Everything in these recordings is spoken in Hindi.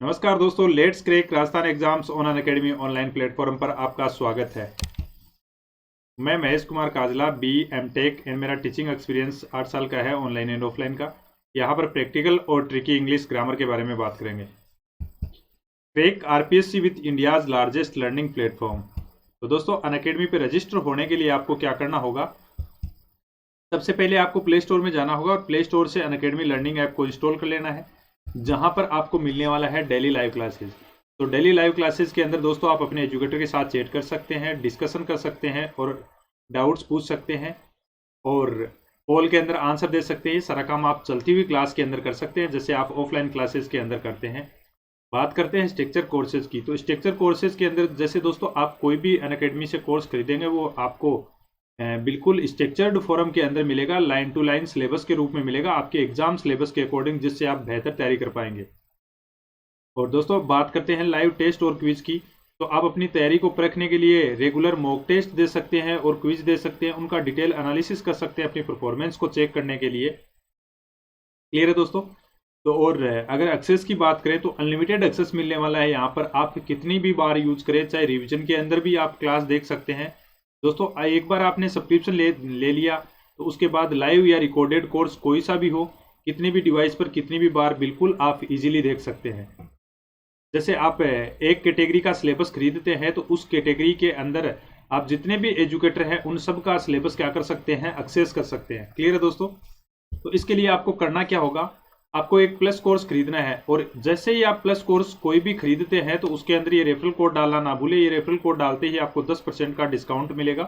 नमस्कार दोस्तों, let's crack Rajasthan exams on Unacademy online platform पर आपका स्वागत है। मैं Mahesh Kumar Kajla, B M tech and मेरा टीचिंग एक्सपीरियंस 8 साल का है, ऑनलाइन एंड ऑफलाइन का। यहाँ पर प्रैक्टिकल और ट्रिकी इंग्लिश ग्रामर के बारे में बात करेंगे। Crack RPSC with India's largest learning platform. तो दोस्तों, अनअकैडमी पे रजिस्टर होने के लिए आपको क्या करना होगा? सबसे पहले आपको प्ले स्टोर में जाना होगा और प्ले स्टोर से अनअकैडमी लर्निंग ऐप को इंस्टॉल कर लेना है, जहां पर आपको मिलने वाला है डेली लाइव क्लासेस। तो डेली लाइव क्लासेस के अंदर दोस्तों आप अपने एजुकेटर के साथ चैट कर सकते हैं, डिस्कशन कर सकते हैं और डाउट्स पूछ सकते हैं और पोल के अंदर आंसर दे सकते हैं। सारा काम आप चलती हुई क्लास के अंदर कर सकते हैं, जैसे आप ऑफलाइन क्लासेस के अंदर करते हैं। बात करते हैं स्ट्रक्चर कोर्सेज की। तो स्ट्रक्चर कोर्सेज के अंदर जैसे दोस्तों आप कोई भी अनअकैडमी से कोर्स खरीदेंगे वो आपको बिल्कुल स्ट्रक्चर्ड फॉर्म के अंदर मिलेगा, लाइन टू लाइन सिलेबस के रूप में मिलेगा, आपके एग्जाम सिलेबस के अकॉर्डिंग, जिससे आप बेहतर तैयारी कर पाएंगे। और दोस्तों बात करते हैं लाइव टेस्ट और क्विज की। तो आप अपनी तैयारी को परखने के लिए रेगुलर मॉक टेस्ट दे सकते हैं और क्विज दे सकते हैं, उनका डिटेल एनालिसिस कर सकते हैं अपनी परफॉर्मेंस को चेक करने के लिए। क्लियर है दोस्तों? तो और अगर एक्सेस की बात करें तो अनलिमिटेड एक्सेस मिलने वाला है। यहाँ पर आप कितनी भी बार यूज करें, चाहे रिवीजन के अंदर भी आप क्लास देख सकते हैं। दोस्तों एक बार आपने सब्सक्रिप्शन ले लिया तो उसके बाद लाइव या रिकॉर्डेड कोर्स कोई सा भी हो, कितनी भी डिवाइस पर कितनी भी बार बिल्कुल आप इजीली देख सकते हैं। जैसे आप एक कैटेगरी का सिलेबस खरीदते हैं तो उस कैटेगरी के अंदर आप जितने भी एजुकेटर हैं उन सब का सिलेबस क्या कर सकते हैं, एक्सेस कर सकते हैं। क्लियर है दोस्तों? तो इसके लिए आपको करना क्या होगा, आपको एक प्लस कोर्स खरीदना है और जैसे ही आप प्लस कोर्स कोई भी खरीदते हैं तो उसके अंदर ये रेफरल कोड डालना ना भूले। ये रेफरल कोड डालते ही आपको 10% का डिस्काउंट मिलेगा।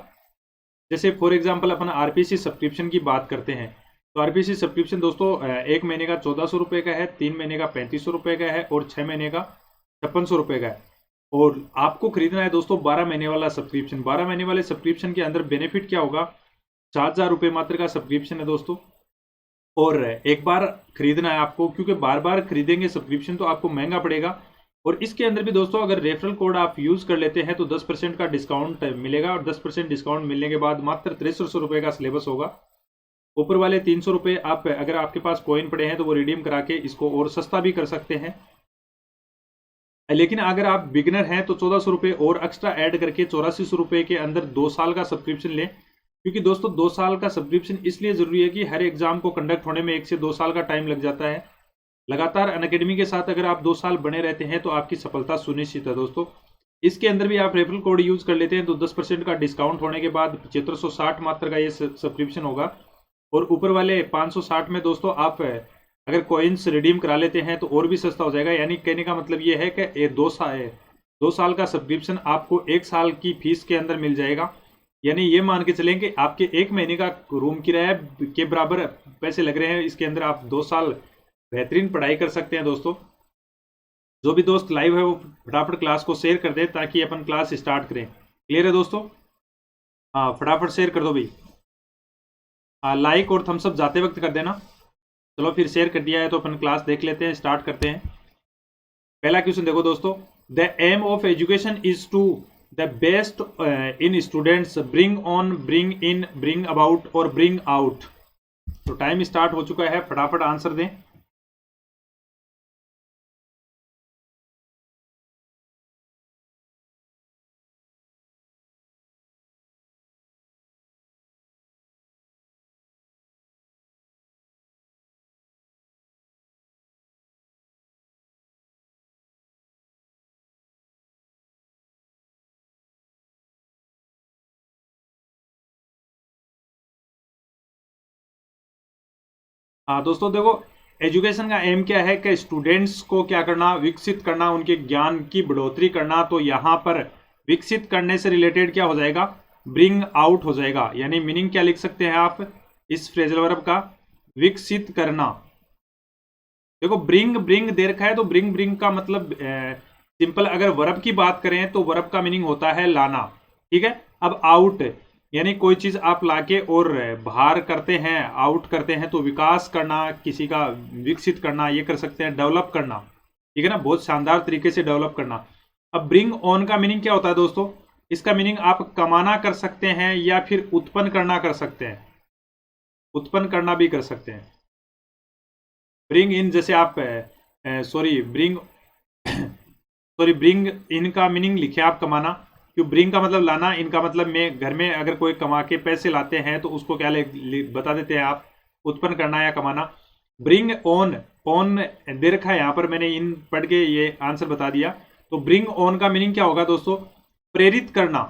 जैसे for example upon RPC subscription की बात करते हैं तो आरपीसी सब्सक्रिप्शन दोस्तों 1 महीने का 1400 रुपये का है, 3 महीने का 3500 रुपये का है और 6 महीने का 5600 रुपये का है। और आपको खरीदना है दोस्तों 12 महीने वाला सब्सक्रिप्शन। 12 महीने वाले सब्सक्रिप्शन के अंदर बेनिफिट क्या होगा? 4000 रुपये मात्र का सब्सक्रिप्शन है दोस्तों। और एक बार खरीदना है आपको, क्योंकि बार बार खरीदेंगे सब्सक्रिप्शन तो आपको महंगा पड़ेगा। और इसके अंदर भी दोस्तों अगर रेफरल कोड आप यूज कर लेते हैं तो 10% का डिस्काउंट मिलेगा और 10% डिस्काउंट मिलने के बाद मात्र 6300 रुपये का सिलेबस होगा। ऊपर वाले 300 रुपये आप अगर आपके पास कॉइन पड़े हैं तो वो रिडीम करा के इसको और सस्ता भी कर सकते हैं। लेकिन अगर आप बिगिनर हैं तो 1400 रुपये और एक्स्ट्रा ऐड करके 8400 रुपये के अंदर 2 साल का सब्सक्रिप्शन लें। क्योंकि दोस्तों 2 साल का सब्सक्रिप्शन इसलिए जरूरी है कि हर एग्जाम को कंडक्ट होने में 1 से 2 साल का टाइम लग जाता है। लगातार अनअकैडमी के साथ अगर आप 2 साल बने रहते हैं तो आपकी सफलता सुनिश्चित है दोस्तों। इसके अंदर भी आप रेफरल कोड यूज कर लेते हैं तो 10% का डिस्काउंट होने के बाद 7560 मात्र का ये सब्सक्रिप्शन होगा। और ऊपर वाले 560 में दोस्तों आप अगर कॉइन्स रिडीम करा लेते हैं तो और भी सस्ता हो जाएगा। यानी कहने का मतलब ये है कि ये 2 साल का सब्सक्रिप्शन आपको 1 साल की फीस के अंदर मिल जाएगा। यानी ये मान के चलें कि आपके 1 महीने का रूम किराया के बराबर पैसे लग रहे हैं। इसके अंदर आप 2 साल बेहतरीन पढ़ाई कर सकते हैं दोस्तों। जो भी दोस्त लाइव है वो फटाफट क्लास को शेयर कर दे ताकि अपन क्लास स्टार्ट करें। क्लियर है दोस्तों? हाँ, फटाफट शेयर कर दो भाई। हाँ, लाइक और थम्स अप जाते वक्त कर देना। चलो फिर शेयर कर दिया है तो अपन क्लास देख लेते हैं, स्टार्ट करते हैं। पहला क्वेश्चन देखो दोस्तों, the aim of education is to the best in students, bring on, bring in, bring about और ब्रिंग आउट। तो टाइम स्टार्ट हो चुका है, फटाफट आंसर दें। हाँ दोस्तों देखो, एजुकेशन का एम क्या है कि स्टूडेंट्स को क्या करना, विकसित करना, उनके ज्ञान की बढ़ोतरी करना। तो यहाँ पर विकसित करने से रिलेटेड क्या हो जाएगा? ब्रिंग आउट हो जाएगा। यानी मीनिंग क्या लिख सकते हैं आप इस फ्रेजल वर्ब का? विकसित करना। देखो ब्रिंग ब्रिंग दे रखा है तो ब्रिंग ब्रिंग का मतलब सिंपल अगर वर्ब की बात करें तो वर्ब का मीनिंग होता है लाना। ठीक है। अब आउट यानी कोई चीज आप लाके और बाहर करते हैं, आउट करते हैं, तो विकास करना, किसी का विकसित करना, ये कर सकते हैं डेवलप करना। ठीक है ना, बहुत शानदार तरीके से डेवलप करना। अब ब्रिंग ऑन का मीनिंग क्या होता है दोस्तों? इसका मीनिंग आप कमाना कर सकते हैं या फिर उत्पन्न करना कर सकते हैं। उत्पन्न करना भी कर सकते हैं। ब्रिंग इन जैसे आप sorry bring sorry, bring in का मीनिंग लिखे आप कमाना, क्यों ब्रिंग का मतलब लाना, इनका मतलब में घर में अगर कोई कमा के पैसे लाते हैं तो उसको क्या बता देते हैं आप, उत्पन्न करना या कमाना। ब्रिंग ऑन, ऑन दे रखा है यहाँ पर, मैंने इन पढ़ के ये आंसर बता दिया। तो ब्रिंग ऑन का मीनिंग क्या होगा दोस्तों, प्रेरित करना,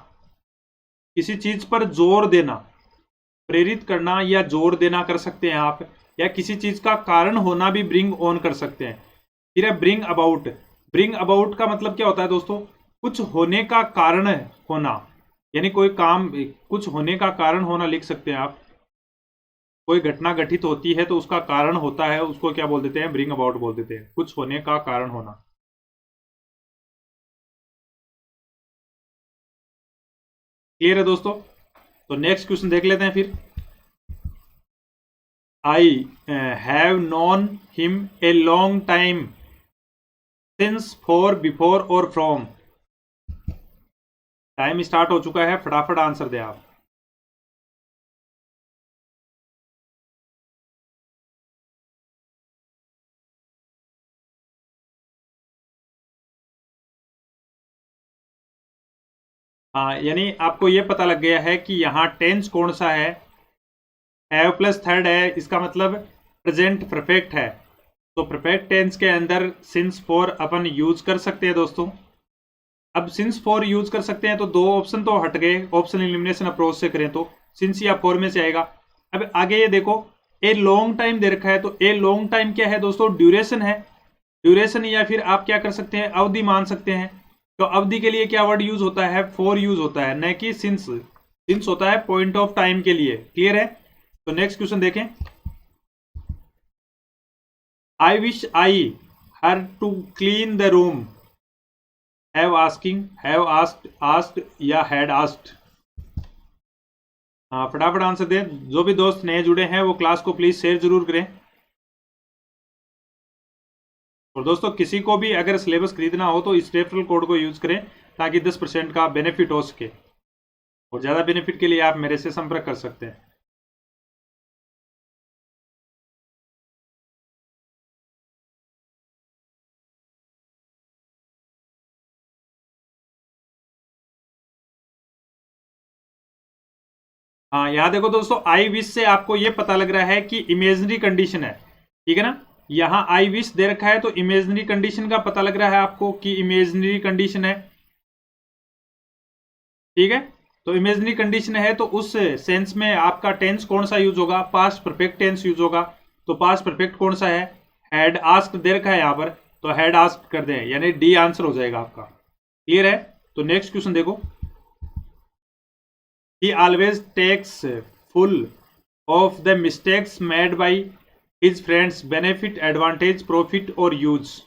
किसी चीज पर जोर देना, प्रेरित करना या जोर देना कर सकते हैं आप, या किसी चीज का कारण होना भी ब्रिंग ऑन कर सकते हैं। फिर है ब्रिंग अबाउट। ब्रिंग अबाउट का मतलब क्या होता है दोस्तों, कुछ होने का कारण होना, यानी कोई काम, कुछ होने का कारण होना लिख सकते हैं आप। कोई घटना घटित होती है तो उसका कारण होता है, उसको क्या बोल देते हैं, ब्रिंग अबाउट बोल देते हैं, कुछ होने का कारण होना। क्लियर है दोस्तों? तो नेक्स्ट क्वेश्चन देख लेते हैं फिर। I have known him a long time since, for, before और फ्रॉम। टाइम स्टार्ट हो चुका है, फटाफट आंसर दे आप। हाँ, यानी आपको ये पता लग गया है कि यहाँ टेंस कौन सा है, हैव प्लस थर्ड है, इसका मतलब प्रेजेंट परफेक्ट है। तो परफेक्ट टेंस के अंदर सिंस फॉर अपन यूज कर सकते हैं दोस्तों। अब सिंस फॉर यूज कर सकते हैं तो दो ऑप्शन तो हट गए, ऑप्शन एलिमिनेशन अप्रोच से करें तो सिंस या फॉर में से आएगा। अब आगे ये देखो, ए लॉन्ग टाइम दे रखा है, तो ए लॉन्ग टाइम क्या है दोस्तों, ड्यूरेशन है। ड्यूरेशन या फिर आप क्या कर सकते हैं, अवधि मान सकते हैं। तो अवधि के लिए क्या वर्ड यूज होता है, फॉर यूज होता है, न कि सिंस। सिंस होता है पॉइंट ऑफ टाइम के लिए। क्लियर है? तो नेक्स्ट क्वेश्चन देखें। I wish I her to clean the room, have asking, have asked, asked या हैड आस्क्ड। हाँ, फटाफट आंसर दें। जो भी दोस्त नए जुड़े हैं वो क्लास को प्लीज शेयर जरूर करें। और दोस्तों किसी को भी अगर सिलेबस खरीदना हो तो इस रेफरल कोड को यूज करें ताकि 10% का बेनिफिट हो सके। और ज़्यादा बेनिफिट के लिए आप मेरे से संपर्क कर सकते हैं। हाँ, यहाँ देखो दोस्तों, आई विश से आपको ये पता लग रहा है कि इमेजनरी कंडीशन है, ठीक है ना। यहाँ आई विश दे रखा है तो इमेजनरी कंडीशन का पता लग रहा है आपको कि इमेजनरी कंडीशन है, ठीक है। तो इमेजनरी कंडीशन है तो उस सेंस में आपका टेंस कौन सा यूज होगा, पास्ट परफेक्ट टेंस यूज होगा। तो पास्ट परफेक्ट कौन सा है, हैड आस्क्ड दे रखा है यहाँ पर, तो हैड आस्क्ड कर दें, यानी डी आंसर हो जाएगा आपका। क्लियर है? तो नेक्स्ट क्वेश्चन देखो। He always takes full of the mistakes made by his friends, benefit, advantage, profit or use।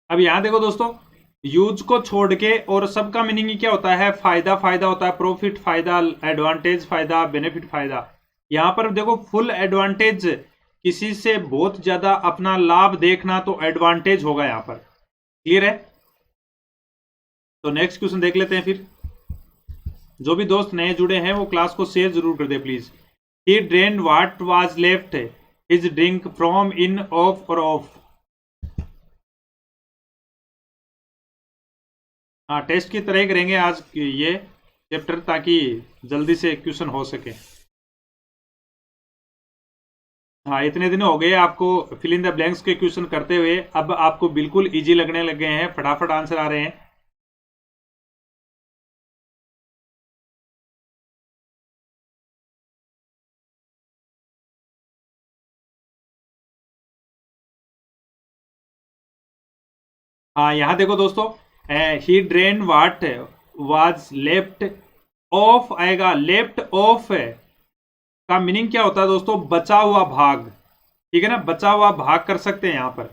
अब यहां देखो दोस्तों, यूज को छोड़ के और सबका मीनिंग ही क्या होता है, फायदा, फायदा होता है, प्रॉफिट फायदा, एडवांटेज फायदा, बेनिफिट फायदा। यहां पर देखो फुल एडवांटेज, किसी से बहुत ज्यादा अपना लाभ देखना, तो एडवांटेज होगा यहां पर। क्लियर है? तो नेक्स्ट क्वेश्चन देख लेते हैं फिर। जो भी दोस्त नए जुड़े हैं वो क्लास को शेयर जरूर कर दे please. He drain what was left his drink from, in, of और ऑफ। हाँ, टेस्ट की तरह ही करेंगे आज ये चैप्टर, ताकि जल्दी से क्वेश्चन हो सके। हाँ, इतने दिन हो गए आपको फिल इन द ब्लैंक्स के क्वेश्चन करते हुए, अब आपको बिल्कुल इजी लगने लग गए हैं, फटाफट आंसर आ रहे हैं। हाँ, यहाँ देखो दोस्तों, he drain what was left of आएगा, लेफ्ट ऑफ का मीनिंग क्या होता है दोस्तों, बचा हुआ भाग, ठीक है ना, बचा हुआ भाग कर सकते हैं यहां पर।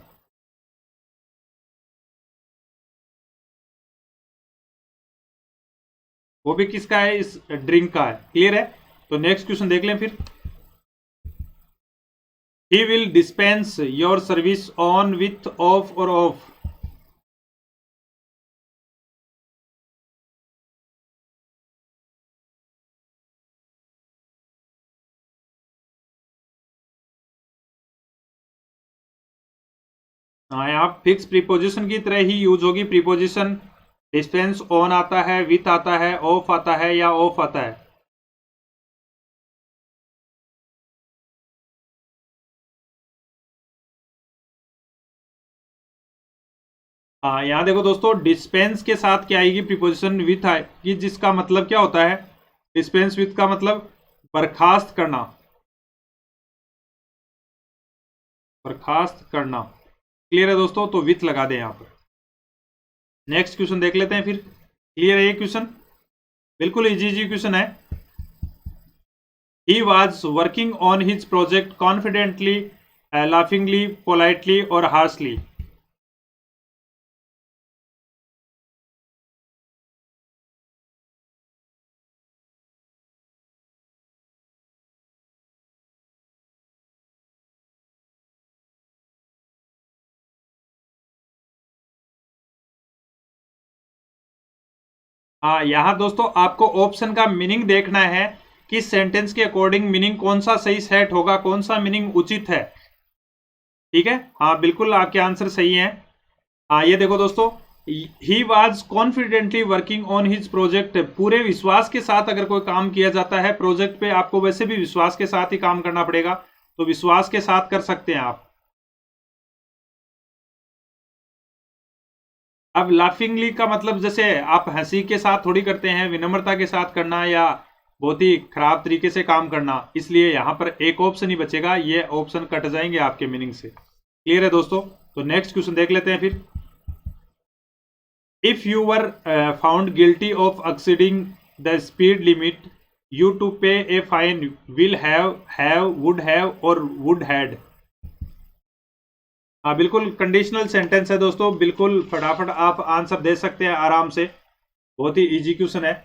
वो भी किसका है, इस ड्रिंक का है। क्लियर है। तो नेक्स्ट क्वेश्चन देख लें फिर। He will dispense your service on, with, of और ऑफ। हाँ, यहाँ फिक्स प्रीपोजिशन की तरह ही यूज होगी प्रीपोजिशन। डिस्पेंस ऑन आता है, विथ आता है, ऑफ आता है या ऑफ आता है। हाँ, यहाँ देखो दोस्तों, डिस्पेंस के साथ क्या आएगी, प्रीपोजिशन विथ आएगी, जिसका मतलब क्या होता है, डिस्पेंस विथ का मतलब बर्खास्त करना, बर्खास्त करना। क्लियर है दोस्तों, तो विथ लगा दें यहाँ पर। नेक्स्ट क्वेश्चन देख लेते हैं फिर। क्लियर है ये क्वेश्चन, बिल्कुल इजी इजी क्वेश्चन है। He was working on his project confidently, laughingly, politely और हार्शली। हाँ, यहां दोस्तों आपको ऑप्शन का मीनिंग देखना है कि सेंटेंस के अकॉर्डिंग मीनिंग कौन सा सही सेट होगा, कौन सा मीनिंग उचित है। ठीक है, हाँ बिल्कुल आपके आंसर सही है। हाँ, ये देखो दोस्तों, he was confidently working on his project. पूरे विश्वास के साथ अगर कोई काम किया जाता है प्रोजेक्ट पे, आपको वैसे भी विश्वास के साथ ही काम करना पड़ेगा, तो विश्वास के साथ कर सकते हैं आप। अब लाफिंगली का मतलब जैसे आप हंसी के साथ थोड़ी करते हैं, विनम्रता के साथ करना या बहुत ही खराब तरीके से काम करना, इसलिए यहां पर एक ऑप्शन ही बचेगा, ये ऑप्शन कट जाएंगे आपके मीनिंग से। क्लियर है दोस्तों, तो नेक्स्ट क्वेश्चन देख लेते हैं फिर। If you were found guilty of exceeding the speed limit, you to pay a fine, will have, would have और वुड हैड। हाँ बिल्कुल कंडीशनल सेंटेंस है दोस्तों, बिल्कुल फटाफट आप आंसर दे सकते हैं आराम से, बहुत ही इजी क्वेश्चन है।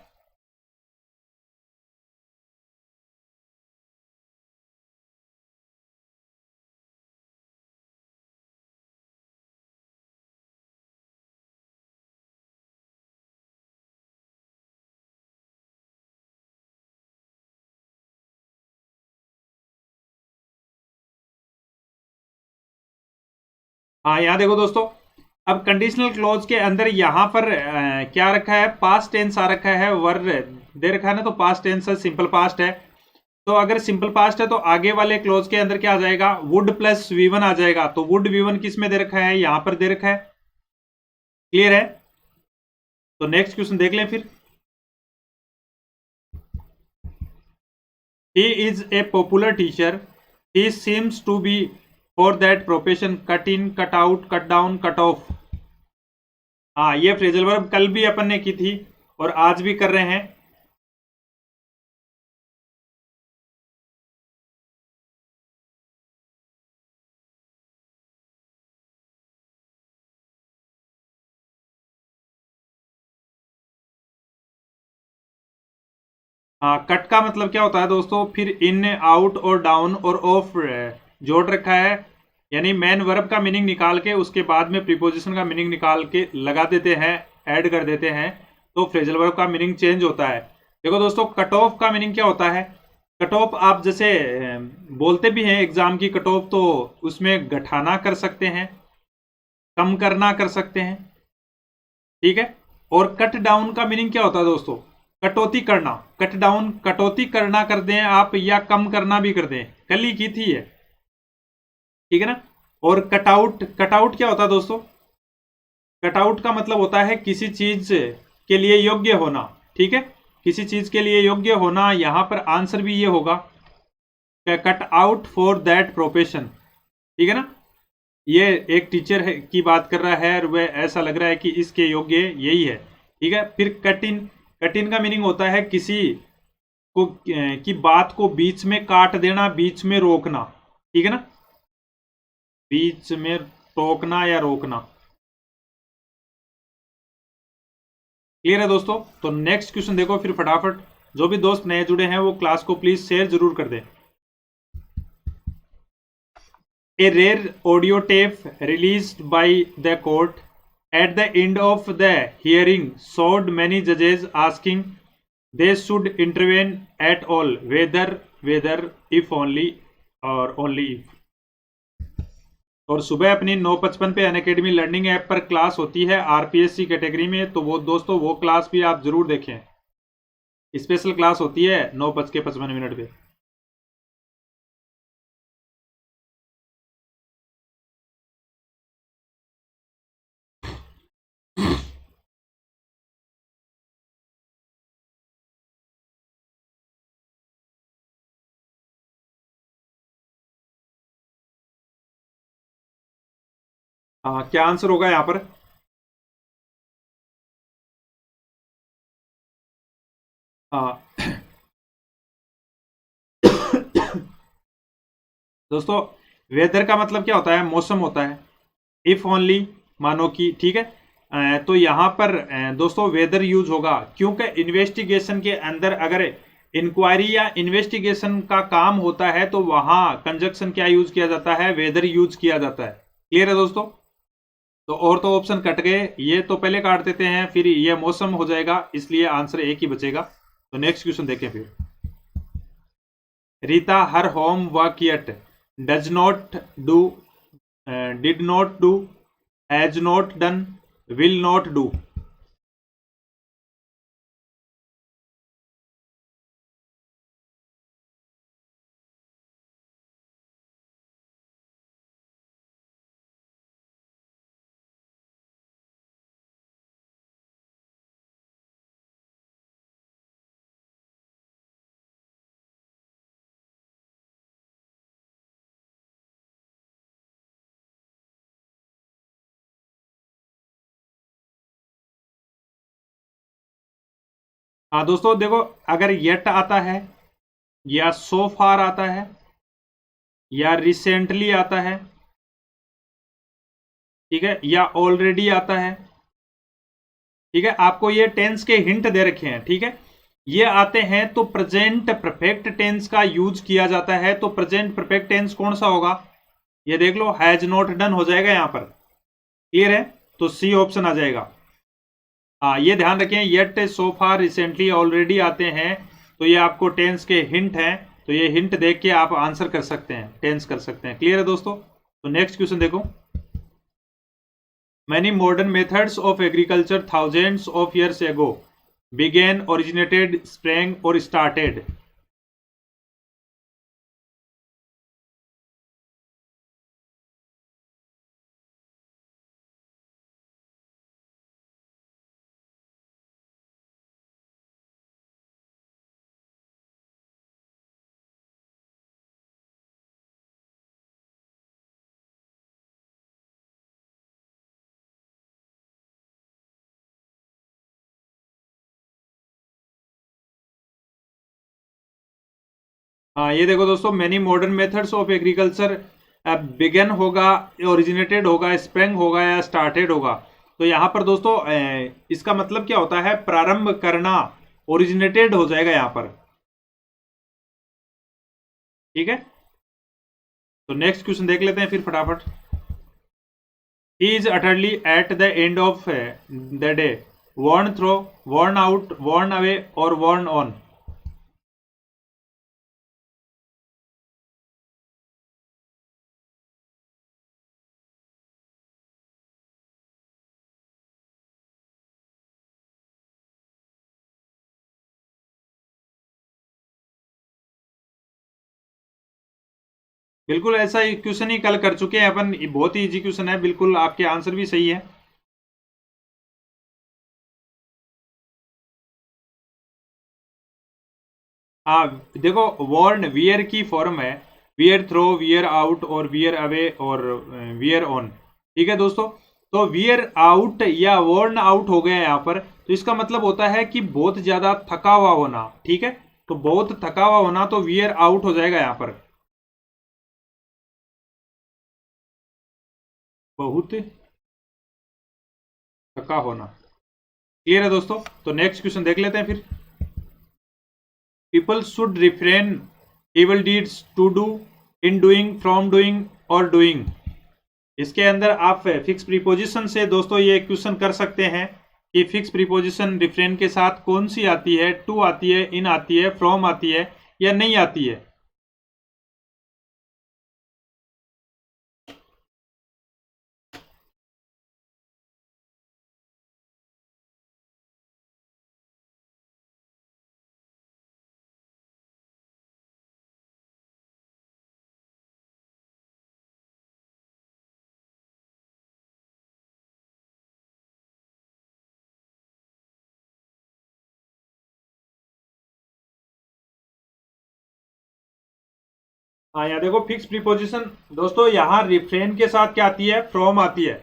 हाँ, यहाँ देखो दोस्तों, अब कंडीशनल क्लोज के अंदर यहाँ पर क्या रखा है, पास्ट टेंस आ रखा है, वर दे रखा है ना, तो पास्ट टेंस है, सिंपल पास्ट है। तो अगर सिंपल पास्ट है तो आगे वाले क्लोज के अंदर क्या आ जाएगा, वुड प्लस वी1 आ जाएगा। तो वुड वी1 किस में दे रखा है, यहाँ पर दे रखा है। क्लियर है, तो नेक्स्ट क्वेश्चन देख लें फिर। He is a popular teacher, he seems to be for that profession, cut in, cut out, cut down, cut off. हाँ, ये फ्रेजल वर्ब कल भी अपन ने की थी और आज भी कर रहे हैं। हाँ, कट का मतलब क्या होता है दोस्तों, फिर इन, आउट और डाउन और ऑफ जोड़ रखा है, यानी मेन वर्ब का मीनिंग निकाल के उसके बाद में प्रीपोजिशन का मीनिंग निकाल के लगा देते हैं, ऐड कर देते हैं, तो फ्रेजल वर्ब का मीनिंग चेंज होता है। देखो दोस्तों, कट ऑफ का मीनिंग क्या होता है, कट ऑफ आप जैसे बोलते भी हैं एग्जाम की कट ऑफ, तो उसमें घटाना कर सकते हैं, कम करना कर सकते हैं। ठीक है, और कट डाउन का मीनिंग क्या होता है दोस्तों, कटौती करना। कट डाउन कटौती करना कर दें आप, या कम करना भी कर दें, कल ही की थी है। ठीक है ना। और कटआउट, कटआउट क्या होता है दोस्तों, कटआउट का मतलब होता है किसी चीज के लिए योग्य होना। ठीक है, किसी चीज के लिए योग्य होना, यहां पर आंसर भी ये होगा, cut out for that profession. ठीक है ना, ये एक टीचर है की बात कर रहा है और वह ऐसा लग रहा है कि इसके योग्य यही है। ठीक है, फिर कट इन, कट इन का मीनिंग होता है किसी को की बात को बीच में काट देना, बीच में रोकना। ठीक है ना, बीच में टोकना या रोकना। क्लियर है दोस्तों? तो नेक्स्ट क्वेश्चन देखो फिर फटाफट। जो भी दोस्त नए जुड़े हैं वो क्लास को प्लीज शेयर जरूर कर दें। A rare audio tape released by the court at the end of the hearing showed many judges asking they should intervene at all, whether, if only, or only if. और सुबह अपनी 9:55 पे अनअकैडमी लर्निंग ऐप पर क्लास होती है आरपीएससी कैटेगरी में, तो वो दोस्तों वो क्लास भी आप जरूर देखें। स्पेशल क्लास होती है 9:55 पे। हाँ, क्या आंसर होगा यहां पर? हाँ दोस्तों, वेदर का मतलब क्या होता है? मौसम होता है। इफ ओनली, मानो कि, ठीक है। तो यहां पर दोस्तों वेदर यूज होगा, क्योंकि इन्वेस्टिगेशन के अंदर अगर इंक्वायरी या इन्वेस्टिगेशन का काम होता है तो वहां कंजक्शन क्या यूज किया जाता है? वेदर यूज किया जाता है। क्लियर है दोस्तों? तो और तो ऑप्शन कट गए, ये तो पहले काट देते हैं, फिर ये मौसम हो जाएगा, इसलिए आंसर एक ही बचेगा। तो नेक्स्ट क्वेश्चन देखें फिर। Rita her homework yet does not do, did not do, has not done, will not do। हाँ दोस्तों देखो, अगर येट आता है या सो फार आता है या रिसेंटली आता है, ठीक है, या ऑलरेडी आता है, ठीक है, आपको ये टेंस के हिंट दे रखे हैं, ठीक है, ये आते हैं तो प्रेजेंट परफेक्ट टेंस का यूज किया जाता है। तो प्रेजेंट परफेक्ट टेंस कौन सा होगा? ये देख लो, हैज नॉट डन हो जाएगा यहां पर। क्लियर है? तो सी ऑप्शन आ जाएगा। हाँ, ये ध्यान रखें, येट, सो फार, रिसेंटली, ऑलरेडी आते हैं तो ये आपको टेंस के हिंट हैं। तो ये हिंट देख के आप आंसर कर सकते हैं, टेंस कर सकते हैं। क्लियर है दोस्तों? तो नेक्स्ट क्वेश्चन देखो। Many modern methods of agriculture thousands of years ago began, originated, sprang और started। हाँ, ये देखो दोस्तों, many modern methods of agriculture begun होगा, ओरिजिनेटेड होगा, स्प्रेंग होगा या स्टार्टेड होगा। तो यहां पर दोस्तों इसका मतलब क्या होता है? प्रारंभ करना, ओरिजिनेटेड हो जाएगा यहां पर। ठीक है, तो नेक्स्ट क्वेश्चन देख लेते हैं फिर फटाफट। He is utterly at the end of the day, worn through, worn out, worn away और वर्न ऑन। बिल्कुल ऐसा ही क्वेश्चन ही कल कर चुके हैं अपन, बहुत ही इजी क्वेश्चन है, बिल्कुल आपके आंसर भी सही है। हाँ देखो, वॉर्न वियर की फॉर्म है, वियर थ्रो, वियर आउट और वियर अवे और वियर ऑन। ठीक है दोस्तों, तो वियर आउट या वॉर्न आउट हो गया यहाँ पर, तो इसका मतलब होता है कि बहुत ज्यादा थका हुआ होना। ठीक है, तो बहुत थका हुआ होना, तो वियर आउट हो जाएगा यहाँ पर, बहुत थका होना। क्लियर है दोस्तों? तो नेक्स्ट क्वेश्चन देख लेते हैं फिर। People should refrain evil deeds to do, in doing, from doing और डूइंग। इसके अंदर आप फिक्स प्रीपोजिशन से दोस्तों ये क्वेश्चन कर सकते हैं कि फिक्स प्रीपोजिशन रिफ्रेन के साथ कौन सी आती है, टू आती है, इन आती है, फ्रॉम आती है या नहीं आती है। हाँ, यहाँ देखो फिक्स प्रीपोजिशन दोस्तों, यहाँ रिफ्रेन के साथ क्या आती है, फ्रॉम आती है,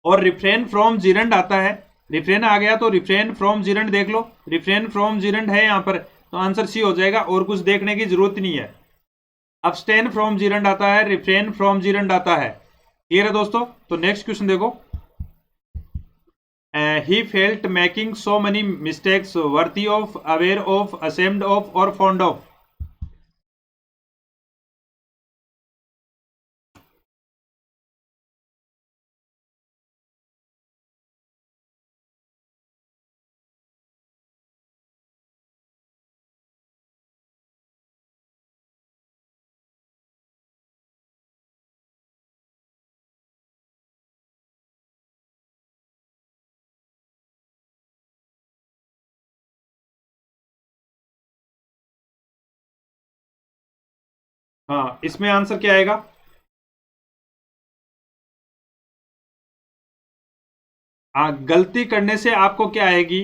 और रिफ्रेन फ्रॉम जिरंड आता है। रिफ्रेन आ गया तो रिफ्रेन फ्रॉम जिरंड देख लो, रिफ्रेन फ्रॉम जिरंड है यहाँ पर, तो आंसर सी हो जाएगा, और कुछ देखने की जरूरत नहीं है। अब्सटेन फ्रॉम जिरंड आता है, रिफ्रेन फ्रॉम जिरंड आता है। क्लियर है दोस्तों? तो नेक्स्ट क्वेश्चन देखो। He felt making so many mistakes worthy of, aware of, ashamed of और फॉन्ड ऑफ। हाँ, इसमें आंसर क्या आएगा? हाँ, गलती करने से आपको क्या आएगी,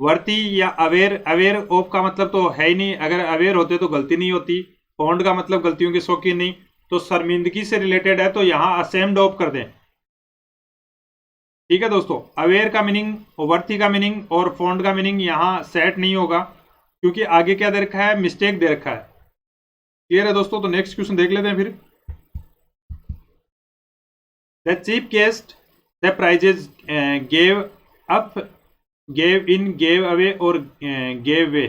वर्ती या अवेयर। अवेयर ऑफ का मतलब तो है ही नहीं, अगर अवेयर होते तो गलती नहीं होती। फॉन्ड का मतलब गलतियों के शौकीन नहीं, तो शर्मिंदगी से रिलेटेड है, तो यहां असेम्ड ऑफ कर दें। ठीक है दोस्तों, अवेयर का मीनिंग, वर्ती का मीनिंग और फॉन्ड का मीनिंग यहां सेट नहीं होगा, क्योंकि आगे क्या दे रखा है, मिस्टेक दे रखा है। क्लियर है दोस्तों? तो नेक्स्ट क्वेश्चन देख लेते हैं फिर। The chief guest the prizes gave up, gave in, gave away और गेव वे।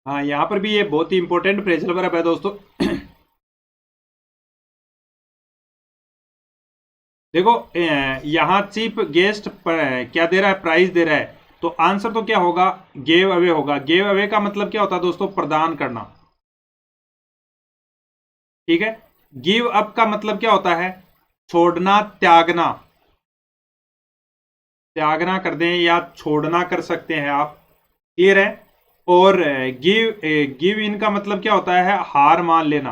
हाँ, यहां पर भी ये बहुत ही इंपॉर्टेंट फ्रेजल वर्ब है दोस्तों। देखो, यहाँ चीफ गेस्ट क्या दे रहा है, प्राइज दे रहा है, तो आंसर तो क्या होगा, गेव अवे होगा। गेव अवे का मतलब क्या होता है दोस्तों, प्रदान करना। ठीक है। गिव अप का मतलब क्या होता है, छोड़ना, त्यागना। त्यागना कर दें या छोड़ना कर सकते हैं आप। क्लियर है? और गिव गिव इन का मतलब क्या होता है, हार मान लेना।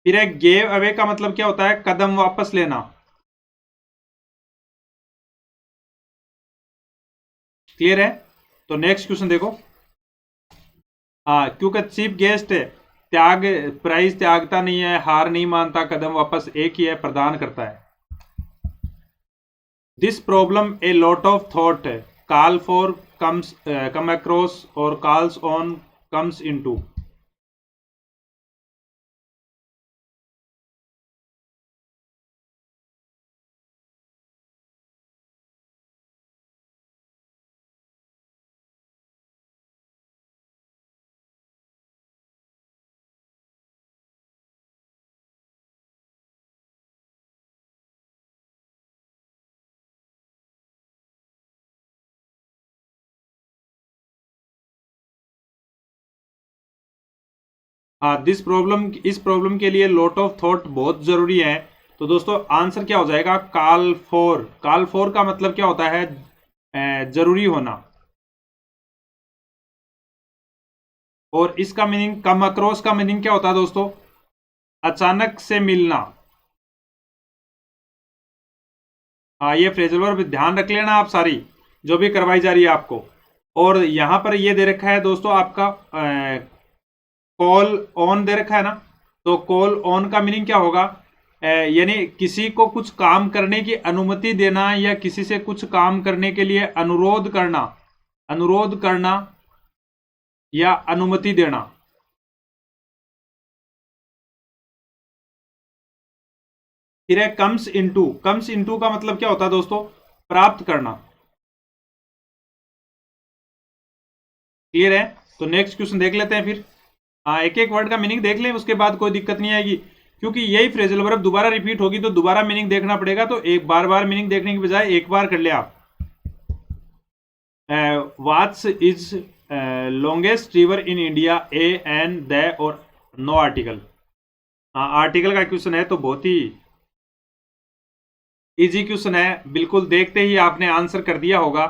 फिर है गेव अवे का मतलब क्या होता है, कदम वापस लेना। क्लियर है? तो नेक्स्ट क्वेश्चन देखो। हाँ, क्योंकि चीफ गेस्ट त्याग, प्राइज त्यागता नहीं है, हार नहीं मानता, कदम वापस एक ही है, प्रदान करता है। This problem a lot of thought call for comes, come across और कॉल्स ऑन, कम्स इनटू। हाँ, दिस प्रॉब्लम, इस प्रॉब्लम के लिए लॉट ऑफ थॉट बहुत जरूरी है। तो दोस्तों आंसर क्या हो जाएगा, कॉल फॉर। कॉल फॉर का मतलब क्या होता है, जरूरी होना। और इसका मीनिंग, कम अक्रॉस का मीनिंग क्या होता है दोस्तों, अचानक से मिलना। हाँ, ये फ्रेजल वर्ब ध्यान रख लेना आप सारी, जो भी करवाई जा रही है आपको। और यहां पर ये दे रखा है दोस्तों आपका कॉल ऑन दे रखा है ना। तो कॉल ऑन का मीनिंग क्या होगा? यानी किसी को कुछ काम करने की अनुमति देना या किसी से कुछ काम करने के लिए अनुरोध करना या अनुमति देना। फिर है कम्स इनटू का मतलब क्या होता है दोस्तों? प्राप्त करना। क्लियर है? तो नेक्स्ट क्वेश्चन देख लेते हैं फिर। हाँ, एक एक वर्ड का मीनिंग देख लें, उसके बाद कोई दिक्कत नहीं आएगी, क्योंकि यही फ्रेजल वर्ब दोबारा रिपीट होगी तो दोबारा मीनिंग देखना पड़ेगा। तो एक बार बार मीनिंग देखने की बजाय एक बार कर ले आप। What's is longest river in India? A an the और नो आर्टिकल। हाँ, आर्टिकल का क्वेश्चन है तो बहुत ही इजी क्वेश्चन है, बिल्कुल देखते ही आपने आंसर कर दिया होगा।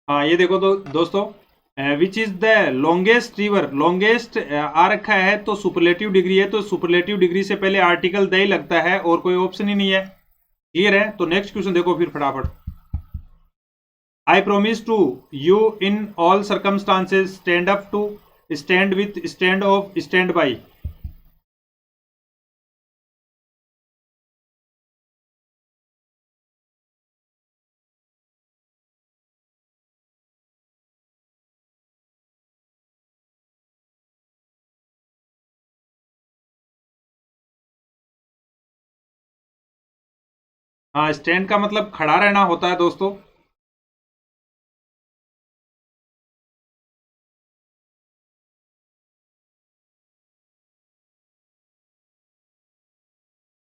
हाँ, ये देखो दोस्तों, which is the longest river, longest आ रखा है तो सुपरलेटिव डिग्री है, तो सुपरलेटिव डिग्री से पहले आर्टिकल द ही लगता है और कोई ऑप्शन ही नहीं है। क्लियर है? तो नेक्स्ट क्वेश्चन देखो फिर फटाफट। I promise to you in all circumstances stand up to, stand with, stand off, stand by. हाँ, स्टैंड का मतलब खड़ा रहना होता है दोस्तों।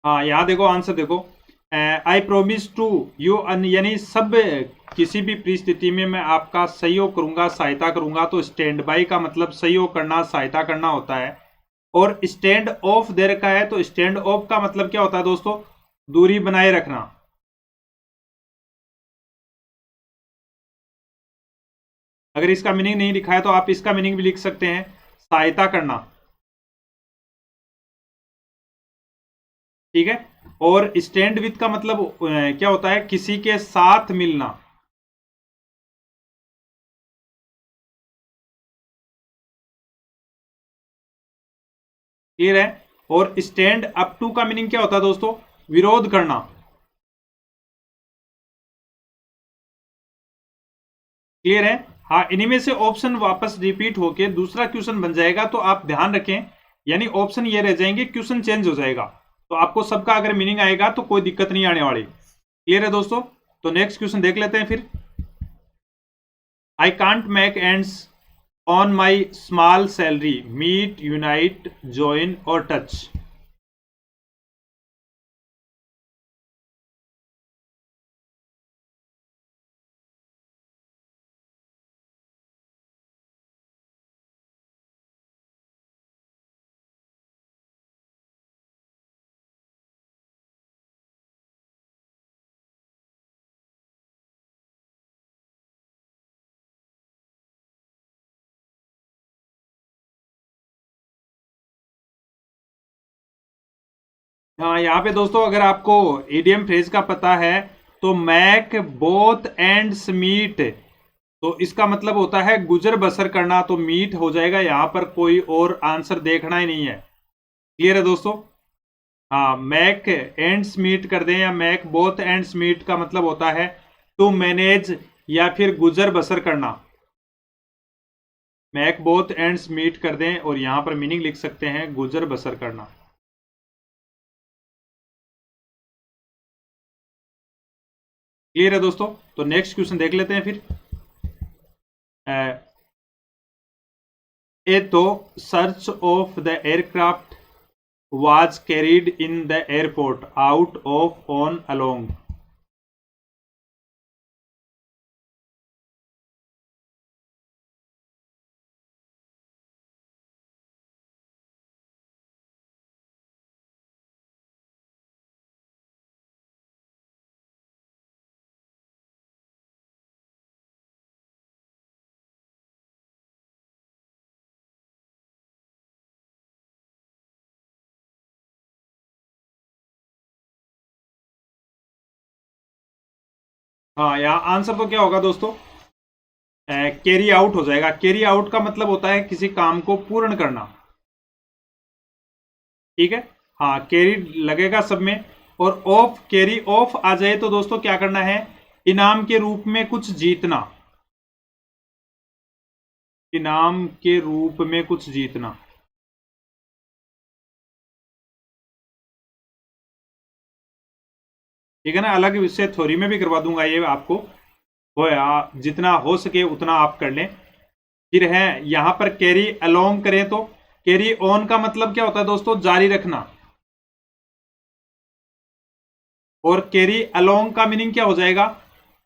हाँ, यहाँ देखो आंसर देखो, आई प्रोमिस टू यू, यानी सब किसी भी परिस्थिति में मैं आपका सहयोग करूंगा, सहायता करूंगा। तो स्टैंड बाई का मतलब सहयोग करना, सहायता करना होता है। और स्टैंड ऑफ दे रखा है तो स्टैंड ऑफ का मतलब क्या होता है दोस्तों? दूरी बनाए रखना। अगर इसका मीनिंग नहीं लिखा है तो आप इसका मीनिंग भी लिख सकते हैं, सहायता करना। ठीक है? और स्टैंड विथ का मतलब क्या होता है? किसी के साथ मिलना। क्लियर है? और स्टैंड अप टू का मीनिंग क्या होता है दोस्तों? विरोध करना। क्लियर है? हाँ, इन्हीं में से ऑप्शन वापस रिपीट होके दूसरा क्वेश्चन बन जाएगा, तो आप ध्यान रखें, यानी ऑप्शन ये रह जाएंगे, क्वेश्चन चेंज हो जाएगा। तो आपको सबका अगर मीनिंग आएगा तो कोई दिक्कत नहीं आने वाली। क्लियर है दोस्तों? तो नेक्स्ट क्वेश्चन देख लेते हैं फिर। I can't make ends on my small salary, meet, unite, join और टच। हाँ, यहाँ पे दोस्तों अगर आपको ईडीएम फ्रेज का पता है तो मैक बोथ एंड्स मीट, तो इसका मतलब होता है गुजर बसर करना, तो मीट हो जाएगा यहाँ पर, कोई और आंसर देखना ही नहीं है। क्लियर है दोस्तों? हाँ, मैक एंड्स मीट कर दें या मैक बोथ एंड्स मीट का मतलब होता है टू मैनेज या फिर गुजर बसर करना। मैक बोथ एंड्स मीट कर दें और यहां पर मीनिंग लिख सकते हैं गुजर बसर करना। क्लियर है दोस्तों? तो नेक्स्ट क्वेश्चन देख लेते हैं फिर। ए तो search of the aircraft was carried in the airport out of on along। हाँ, यहाँ आंसर तो क्या होगा दोस्तों, कैरी आउट हो जाएगा। कैरी आउट का मतलब होता है किसी काम को पूर्ण करना, ठीक है। हाँ, कैरी लगेगा सब में। और ऑफ, कैरी ऑफ आ जाए तो दोस्तों क्या करना है, इनाम के रूप में कुछ जीतना, इनाम के रूप में कुछ जीतना, ठीक है ना। अलग विषय थ्योरी में भी करवा दूंगा ये आपको, वो जितना हो सके उतना आप कर लें। फिर है यहां पर कैरी अलोंग करें तो कैरी ऑन का मतलब क्या होता है दोस्तों, जारी रखना। और कैरी अलोंग का मीनिंग क्या हो जाएगा,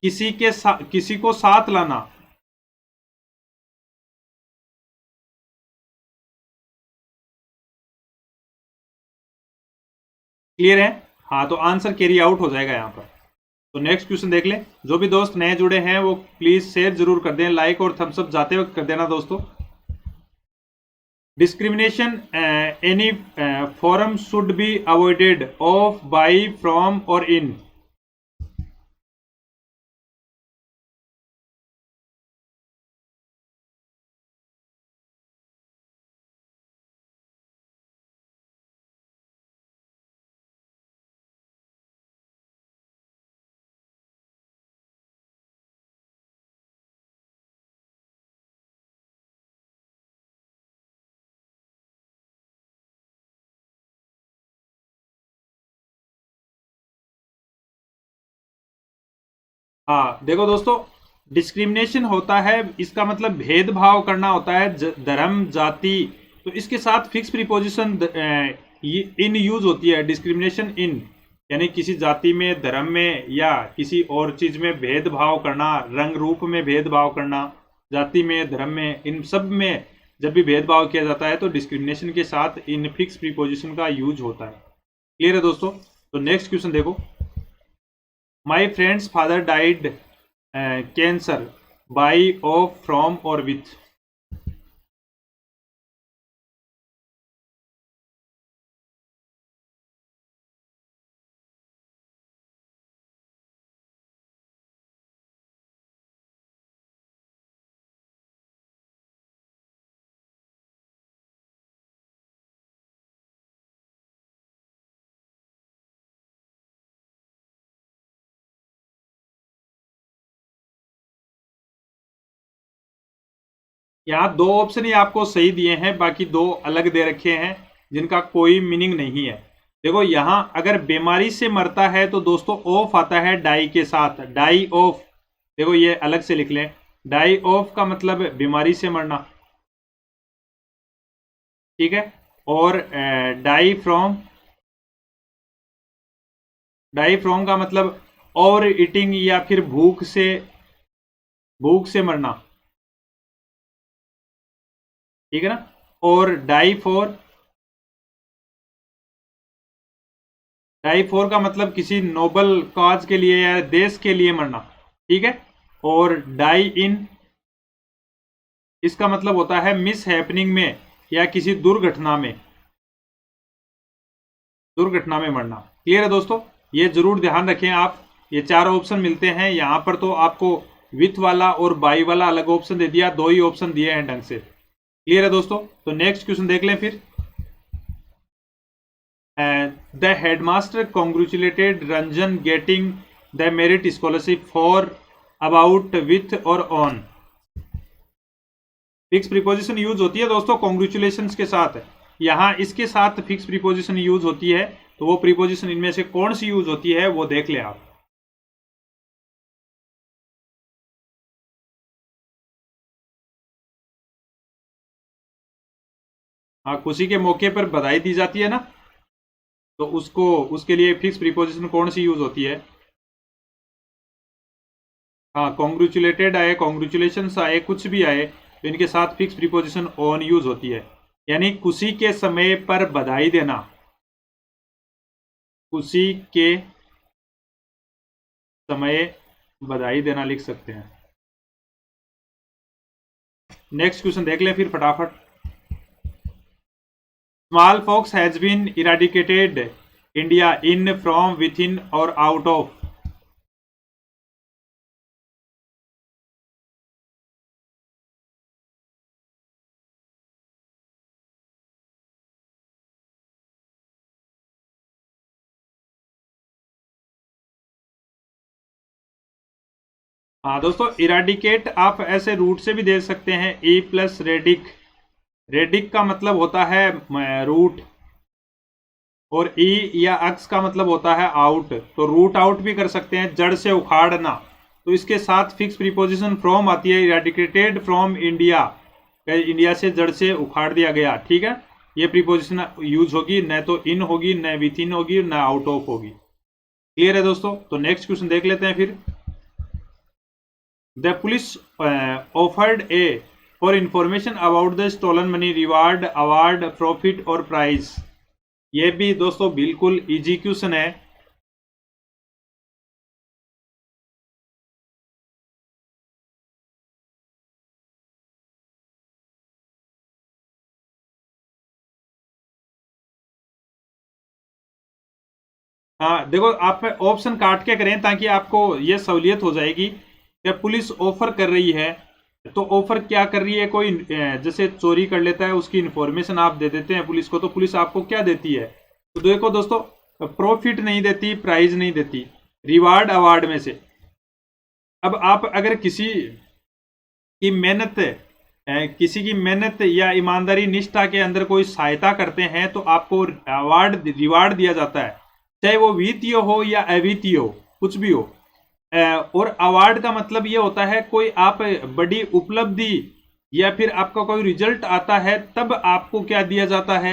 किसी को साथ लाना। क्लियर है। हाँ, तो आंसर कैरी आउट हो जाएगा यहाँ पर। तो नेक्स्ट क्वेश्चन देख लें। जो भी दोस्त नए जुड़े हैं वो प्लीज शेयर जरूर कर दें, लाइक और थम्स अप जाते वक्त कर देना दोस्तों। Discrimination any forum should be avoided of, by, from और इन। हाँ देखो दोस्तों, डिस्क्रिमिनेशन होता है, इसका मतलब भेदभाव करना होता है, धर्म, जाति। तो इसके साथ फिक्स प्रीपोजिशन इन यूज होती है। डिस्क्रिमिनेशन इन यानी किसी जाति में, धर्म में या किसी और चीज में भेदभाव करना, रंग रूप में भेदभाव करना, जाति में, धर्म में, इन सब में जब भी भेदभाव किया जाता है तो डिस्क्रिमिनेशन के साथ इन फिक्स प्रीपोजिशन का यूज होता है। क्लियर है दोस्तों। तो नेक्स्ट क्वेश्चन देखो। My friends father died cancer, by, of, from और विथ। यहाँ दो ऑप्शन ही आपको सही दिए हैं, बाकी दो अलग दे रखे हैं जिनका कोई मीनिंग नहीं है। देखो यहाँ अगर बीमारी से मरता है तो दोस्तों ऑफ आता है डाई के साथ, डाई ऑफ। देखो ये अलग से लिख लें, डाई ऑफ का मतलब बीमारी से मरना, ठीक है। और डाई फ्रॉम, डाई फ्रॉम का मतलब ओवर ईटिंग या फिर भूख से मरना, ठीक है ना। और डाई फोर का मतलब किसी नोबल काज के लिए या देश के लिए मरना, ठीक है। और डाई इन, इसका मतलब होता है मिस हैपनिंग में या किसी दुर्घटना में मरना। क्लियर है दोस्तों। ये जरूर ध्यान रखें आप। ये चार ऑप्शन मिलते हैं यहाँ पर, तो आपको विथ वाला और बाई वाला अलग ऑप्शन दे दिया, दो ही ऑप्शन दिए हैं ढंग से। क्लियर है दोस्तों। तो नेक्स्ट क्वेश्चन देख लें फिर। The headmaster congratulated Ranjan getting the merit scholarship for, about, with और ऑन। फिक्स प्रीपोजिशन यूज होती है दोस्तों कॉन्ग्रेचुलेशन के साथ। यहां इसके साथ फिक्स प्रीपोजिशन यूज होती है, तो वो प्रीपोजिशन इनमें से कौन सी यूज होती है वो देख ले आप। हाँ, खुशी के मौके पर बधाई दी जाती है ना, तो उसको, उसके लिए फिक्स प्रीपोजिशन कौन सी यूज होती है। हाँ, कॉन्ग्रेचुलेटेड आए, कॉन्ग्रेचुलेशन आए, कुछ भी आए तो इनके साथ फिक्स प्रीपोजिशन ऑन यूज होती है। यानी खुशी के समय पर बधाई देना, खुशी के समय बधाई देना लिख सकते हैं। नेक्स्ट क्वेश्चन देख लें फिर फटाफट। Smallpox has been eradicated India in, from, with in और आउट ऑफ। हाँ दोस्तों, इराडिकेट आप ऐसे रूट से भी दे सकते हैं, ई प्लस रेडिक। रेडिक का मतलब होता है रूट, और ई या अक्स का मतलब होता है आउट, तो रूट आउट भी कर सकते हैं, जड़ से उखाड़ना। तो इसके साथ फिक्स प्रीपोजिशन फ्रॉम आती है, इराडिकेटेड फ्रॉम इंडिया, इंडिया से जड़ से उखाड़ दिया गया। ठीक है, ये प्रीपोजिशन यूज होगी, न तो इन होगी, न विथ इन होगी, न आउट ऑफ होगी। क्लियर है दोस्तों? तो नेक्स्ट क्वेश्चन देख लेते हैं फिर। The police offered a for information about the stolen money, reward, award, profit और प्राइज। ये भी दोस्तों बिल्कुल इजी क्वेश्चन है। हाँ देखो, आप ऑप्शन काट के करें ताकि आपको ये सहूलियत हो जाएगी कि पुलिस ऑफर कर रही है, तो ऑफर क्या कर रही है, कोई जैसे चोरी कर लेता है उसकी इंफॉर्मेशन आप दे देते हैं पुलिस को, तो पुलिस आपको क्या देती है? तो देखो दोस्तों, प्रॉफिट नहीं देती, प्राइज नहीं देती, रिवार्ड अवार्ड में से। अब आप अगर किसी की मेहनत या ईमानदारी निष्ठा के अंदर कोई सहायता करते हैं तो आपको अवार्ड रिवार्ड दिया जाता है, चाहे वो वित्तीय हो या अवित्तीय हो, कुछ भी हो। और अवार्ड का मतलब ये होता है कोई आप बड़ी उपलब्धि या फिर आपका कोई रिजल्ट आता है तब आपको क्या दिया जाता है,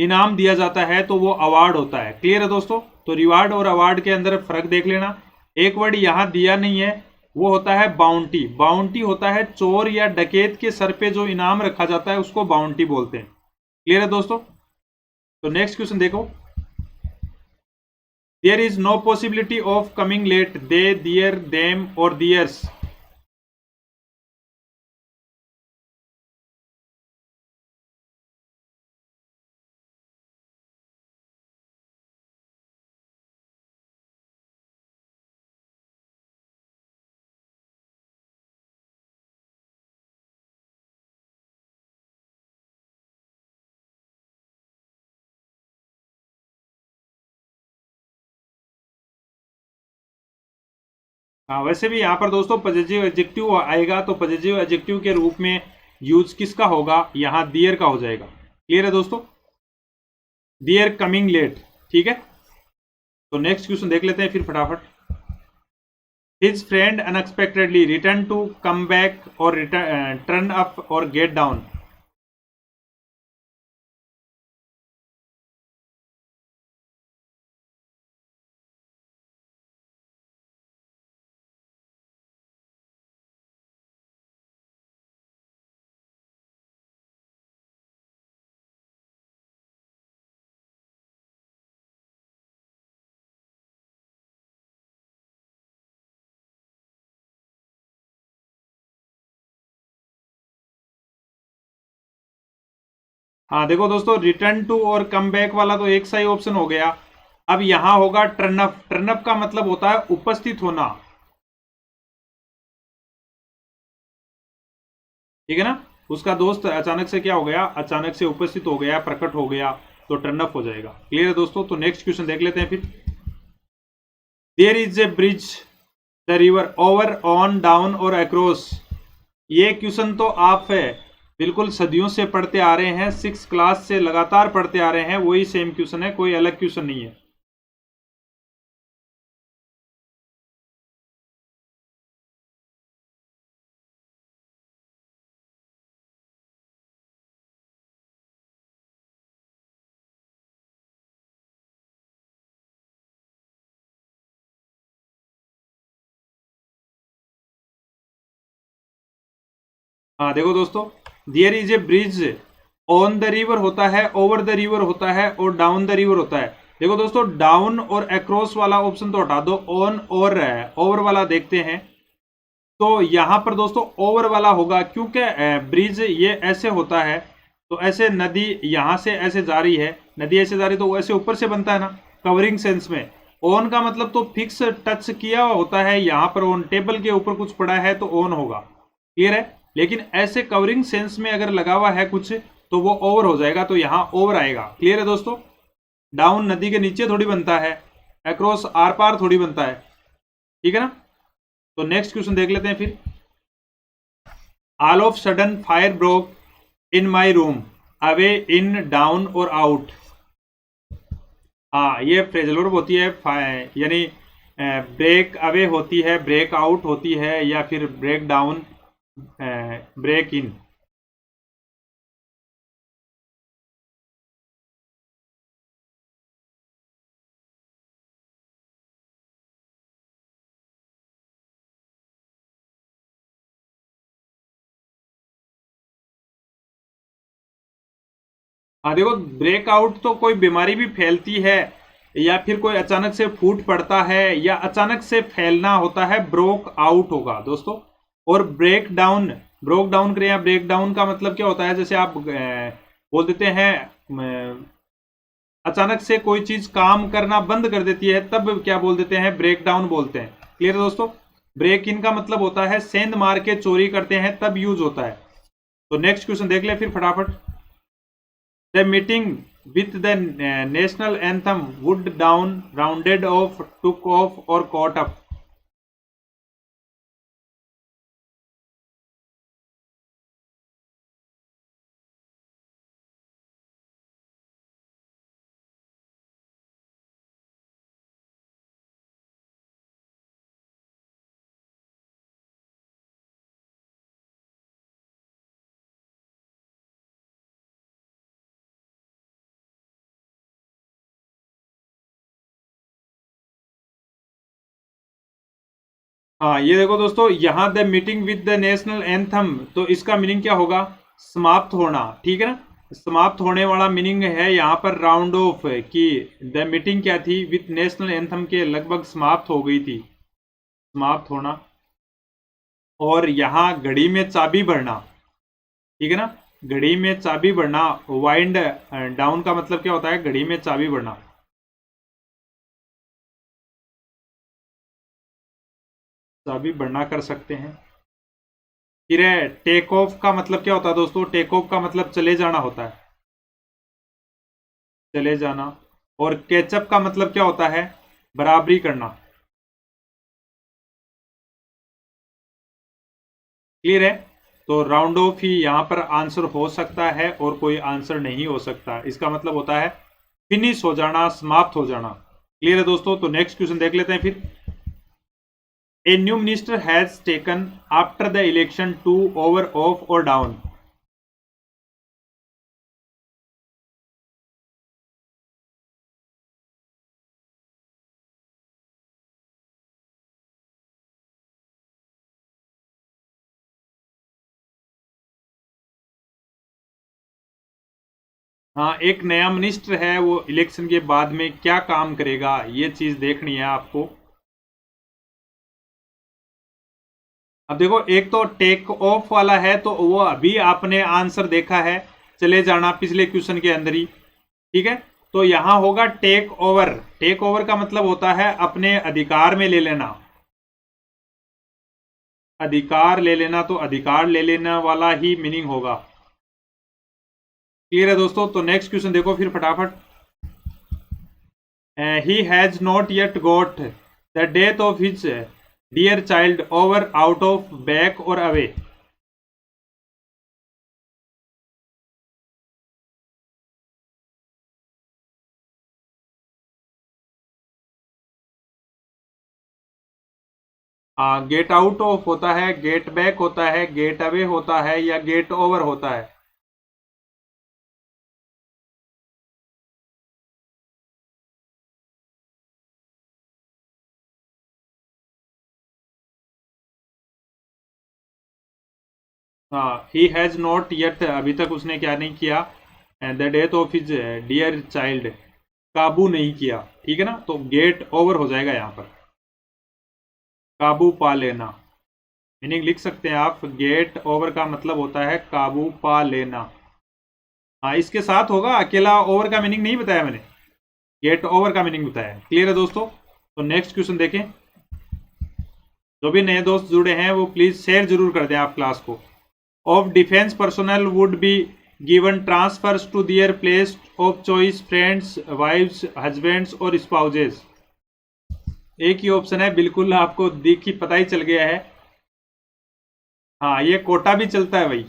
इनाम दिया जाता है, तो वो अवार्ड होता है। क्लियर है दोस्तों? तो रिवार्ड और अवार्ड के अंदर फर्क देख लेना। एक वर्ड यहां दिया नहीं है, वो होता है बाउंटी। बाउंटी होता है चोर या डकैत के सर पे जो इनाम रखा जाता है उसको बाउंटी बोलते हैं। क्लियर है दोस्तों? तो नेक्स्ट क्वेश्चन देखो। There is no possibility of coming late, they, their, them और दियर्स। हाँ, वैसे भी यहाँ पर दोस्तों पॉजिटिव एडजेक्टिव आएगा, तो पॉजिटिव एडजेक्टिव के रूप में यूज किसका होगा? यहाँ दियर का हो जाएगा। क्लियर है दोस्तों? दियर कमिंग लेट। ठीक है, तो नेक्स्ट क्वेश्चन देख लेते हैं फिर फटाफट। His friend unexpectedly return to come back और रिटर्न टर्न अप और गेट डाउन। हाँ देखो दोस्तों, रिटर्न टू और कम बैक वाला तो एक सही ऑप्शन हो गया। अब यहां होगा टर्न अप। टर्न अप का मतलब होता है उपस्थित होना। ठीक है ना? उसका दोस्त अचानक से क्या हो गया, अचानक से उपस्थित हो गया, प्रकट हो गया, तो टर्न अप हो जाएगा। क्लियर है दोस्तों? तो नेक्स्ट क्वेश्चन देख लेते हैं फिर। There is a bridge the river over, on, down और अक्रॉस। ये क्वेश्चन तो आप है बिल्कुल सदियों से पढ़ते आ रहे हैं, 6 क्लास से लगातार पढ़ते आ रहे हैं, वही सेम क्वेश्चन है, कोई अलग क्वेश्चन नहीं है। हाँ देखो दोस्तों, there is a bridge on the river होता है, ओवर द रिवर होता है, और डाउन द रिवर होता है। देखो दोस्तों, डाउन और अक्रॉस वाला ऑप्शन तो हटा दो, ऑन और ओवर वाला देखते हैं। तो यहां पर दोस्तों ओवर वाला होगा, क्योंकि ब्रिज ये ऐसे होता है, तो ऐसे नदी यहां से ऐसे जा रही है, नदी ऐसे जा रही तो ऐसे ऊपर से बनता है ना, कवरिंग सेंस में। ऑन का मतलब तो फिक्स टच किया होता है, यहां पर ऑन टेबल के ऊपर कुछ पड़ा है तो ऑन होगा। क्लियर है? लेकिन ऐसे कवरिंग सेंस में अगर लगा हुआ है कुछ तो वो ओवर हो जाएगा, तो यहां ओवर आएगा। क्लियर है दोस्तों? डाउन नदी के नीचे थोड़ी बनता है, अक्रॉस आर पार थोड़ी बनता है। ठीक है ना? तो नेक्स्ट क्वेश्चन देख लेते हैं फिर। All of sudden fire broke in my room, away, in, down और आउट। हाँ, ये फ्रेजल वर्ब होती है, यानी ब्रेक अवे होती है, ब्रेक आउट होती है, या फिर ब्रेक डाउन, ब्रेक इन। हाँ देखो, ब्रेकआउट तो कोई बीमारी भी फैलती है, या फिर कोई अचानक से फूट पड़ता है, या अचानक से फैलना होता है, ब्रोक आउट होगा दोस्तों। और ब्रेक डाउन, ब्रोक डाउन करें या ब्रेक डाउन का मतलब क्या होता है, जैसे आप बोल देते हैं अचानक से कोई चीज काम करना बंद कर देती है, तब क्या बोल देते हैं, ब्रेक डाउन बोलते हैं। क्लियर है दोस्तों। ब्रेक इन का मतलब होता है सेंध मार के चोरी करते हैं, तब यूज होता है। तो नेक्स्ट क्वेश्चन देख ले फिर फटाफट। The meeting with the national anthem would down, rounded off, took off or caught up. हाँ ये देखो दोस्तों, यहाँ the meeting with the national anthem, तो इसका मीनिंग क्या होगा, समाप्त होना। ठीक है ना, समाप्त होने वाला मीनिंग है यहाँ पर राउंड ऑफ, कि द मीटिंग क्या थी, विद नेशनल एंथम के लगभग समाप्त हो गई थी, समाप्त होना। और यहाँ घड़ी में चाबी भरना, ठीक है ना, घड़ी में चाबी भरना। वाइंड डाउन का मतलब क्या होता है, घड़ी में चाबी भरना। चाबी भरना कर सकते हैं। फिर टेक ऑफ का मतलब क्या होता है दोस्तों, टेक ऑफ का मतलब चले जाना होता है, चले जाना। और कैचअप का मतलब क्या होता है, बराबरी करना। क्लियर है। तो राउंड ऑफ ही यहाँ पर आंसर हो सकता है, और कोई आंसर नहीं हो सकता। इसका मतलब होता है फिनिश हो जाना, समाप्त हो जाना। क्लियर है दोस्तों। तो नेक्स्ट क्वेश्चन देख लेते हैं फिर। A new minister has taken after the election to, over, off और डाउन। हाँ, एक नया मिनिस्टर है, वो इलेक्शन के बाद में क्या काम करेगा, ये चीज देखनी है आपको। अब देखो, एक तो टेक ऑफ वाला है, तो वो अभी आपने आंसर देखा है, चले जाना, पिछले क्वेश्चन के अंदर ही। ठीक है। तो यहां होगा टेक ओवर। टेक ओवर का मतलब होता है अपने अधिकार में ले लेना, अधिकार ले लेना, तो अधिकार ले लेना वाला ही मीनिंग होगा। क्लियर है दोस्तों। तो नेक्स्ट क्वेश्चन देखो फिर फटाफट। He has not yet got the death of his dear child, over, out of, back और अवे। गेट आउट ऑफ होता है, गेट बैक होता है, गेट अवे होता है, या गेट ओवर होता है। हाँ, ही हैज नॉट येट, अभी तक उसने क्या नहीं किया, the death of his dear child, काबू नहीं किया। ठीक है ना, तो गेट ओवर हो जाएगा यहाँ पर, काबू पा लेना। मीनिंग लिख सकते हैं आप, गेट ओवर का मतलब होता है काबू पा लेना। हाँ, इसके साथ होगा, अकेला ओवर का मीनिंग नहीं बताया मैंने, गेट ओवर का मीनिंग बताया। क्लियर है दोस्तों। तो नेक्स्ट क्वेश्चन देखें। जो भी नए दोस्त जुड़े हैं वो प्लीज शेयर जरूर कर दें आप क्लास को। Of defence personnel would be given transfers to their place of choice, friends, wifes, husbands और स्पाउजेस। एक ही ऑप्शन है, बिल्कुल आपको दिख ही पता ही चल गया है। हाँ, ये कोटा भी चलता है भाई।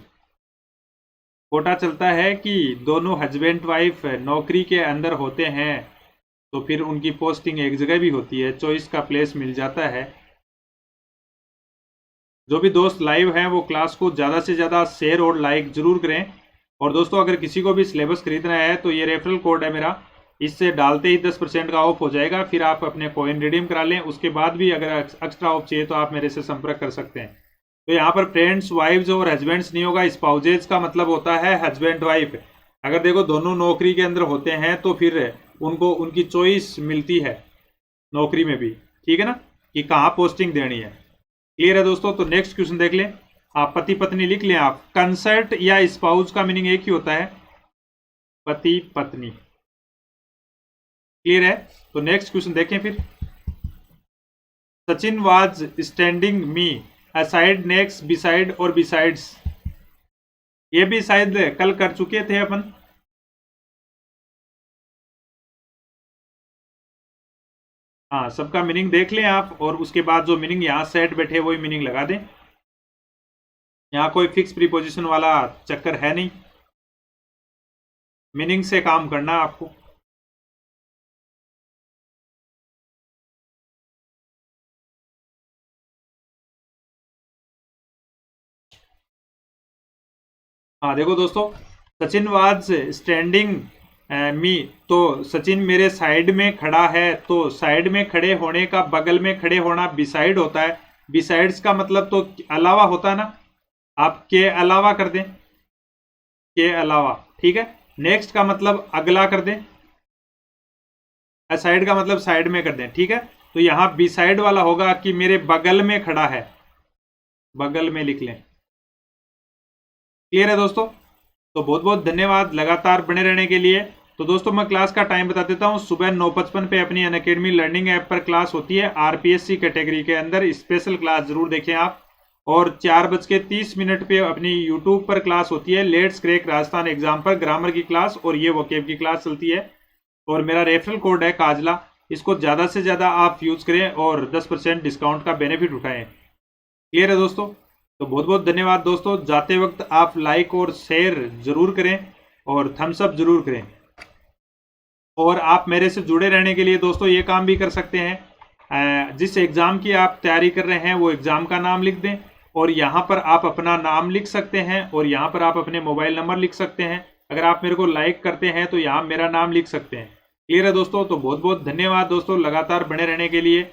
कोटा चलता है कि दोनों हस्बैंड वाइफ नौकरी के अंदर होते हैं तो फिर उनकी पोस्टिंग एक जगह भी होती है, चॉइस का प्लेस मिल जाता है। जो भी दोस्त लाइव हैं वो क्लास को ज़्यादा से ज़्यादा शेयर और लाइक जरूर करें। और दोस्तों, अगर किसी को भी सिलेबस खरीदना है तो ये रेफरल कोड है मेरा, इससे डालते ही 10% का ऑफ हो जाएगा। फिर आप अपने कॉइन रिडीम करा लें, उसके बाद भी अगर एक्स्ट्रा ऑफ चाहिए तो आप मेरे से संपर्क कर सकते हैं। तो यहाँ पर फ्रेंड्स, वाइफ्स और हस्बैंड्स नहीं होगा, स्पाउजेज का मतलब होता है हस्बैंड वाइफ। अगर देखो दोनों नौकरी के अंदर होते हैं तो फिर उनको उनकी चॉइस मिलती है नौकरी में भी, ठीक है ना, कि कहाँ पोस्टिंग देनी है। क्लियर है दोस्तों? तो नेक्स्ट क्वेश्चन देख लें। आप पति पत्नी लिख लें। आप कंसर्ट या स्पाउस का मीनिंग एक ही होता है, पति पत्नी। क्लियर है? तो नेक्स्ट क्वेश्चन देखें फिर। Sachin was standing me aside, next, beside और बिसाइड्स। ये भी शायद कल कर चुके थे अपन। हाँ, सबका मीनिंग देख लें आप और उसके बाद जो मीनिंग यहाँ सेट बैठे वही मीनिंग लगा दें। यहाँ कोई फिक्स प्रीपोजिशन वाला चक्कर है नहीं, मीनिंग से काम करना आपको। हाँ देखो दोस्तों, सचिन वाज स्टैंडिंग मी, तो सचिन मेरे साइड में खड़ा है। तो साइड में खड़े होने का, बगल में खड़े होना बिसाइड होता है। बिसाइड्स का मतलब तो अलावा होता है ना, आप के अलावा कर दें, के अलावा, ठीक है। नेक्स्ट का मतलब अगला कर दें, साइड का मतलब साइड में कर दें, ठीक है। तो यहां बिसाइड वाला होगा कि मेरे बगल में खड़ा है, बगल में लिख लें। क्लियर है दोस्तों? तो बहुत बहुत धन्यवाद लगातार बने रहने के लिए। तो दोस्तों, मैं क्लास का टाइम बता देता हूं। सुबह 9:55 पे अपनी अनअकैडमी लर्निंग ऐप पर क्लास होती है, आरपीएससी कैटेगरी के अंदर स्पेशल क्लास जरूर देखें आप। और 4:30 पे अपनी यूट्यूब पर क्लास होती है, लेट्स क्रैक राजस्थान एग्जाम पर ग्रामर की क्लास और ये वोकेब की क्लास चलती है। और मेरा रेफरल कोड है काजला, इसको ज़्यादा से ज़्यादा आप यूज़ करें और 10% डिस्काउंट का बेनिफिट उठाएं। क्लियर है दोस्तों? तो बहुत बहुत धन्यवाद दोस्तों। जाते वक्त आप लाइक और शेयर जरूर करें और थम्स अप जरूर करें। और आप मेरे से जुड़े रहने के लिए दोस्तों ये काम भी कर सकते हैं, जिस एग्ज़ाम की आप तैयारी कर रहे हैं वो एग्ज़ाम का नाम लिख दें और यहाँ पर आप अपना नाम लिख सकते हैं और यहाँ पर आप अपने मोबाइल नंबर लिख सकते हैं। अगर आप मेरे को लाइक करते हैं तो यहाँ मेरा नाम लिख सकते हैं। क्लियर है दोस्तों? तो बहुत बहुत धन्यवाद दोस्तों लगातार बने रहने के लिए।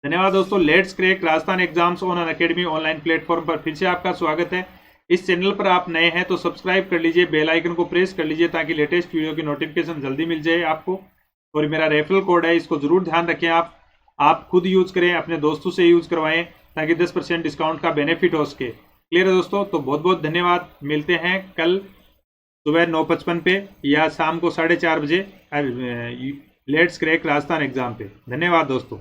धन्यवाद दोस्तों। Let's crack Rajasthan exams on Unacademy online platform पर फिर से आपका स्वागत है। इस चैनल पर आप नए हैं तो सब्सक्राइब कर लीजिए, बेल आइकन को प्रेस कर लीजिए ताकि लेटेस्ट वीडियो की नोटिफिकेशन जल्दी मिल जाए आपको। और मेरा रेफरल कोड है, इसको जरूर ध्यान रखें। आप खुद यूज करें, अपने दोस्तों से यूज करवाएं ताकि 10% डिस्काउंट का बेनिफिट हो सके। क्लियर है दोस्तों? तो बहुत बहुत धन्यवाद। मिलते हैं कल सुबह 9:55 पे या शाम को 4:30 बजे लेट्स क्रैक राजस्थान एग्जाम पे। धन्यवाद दोस्तों।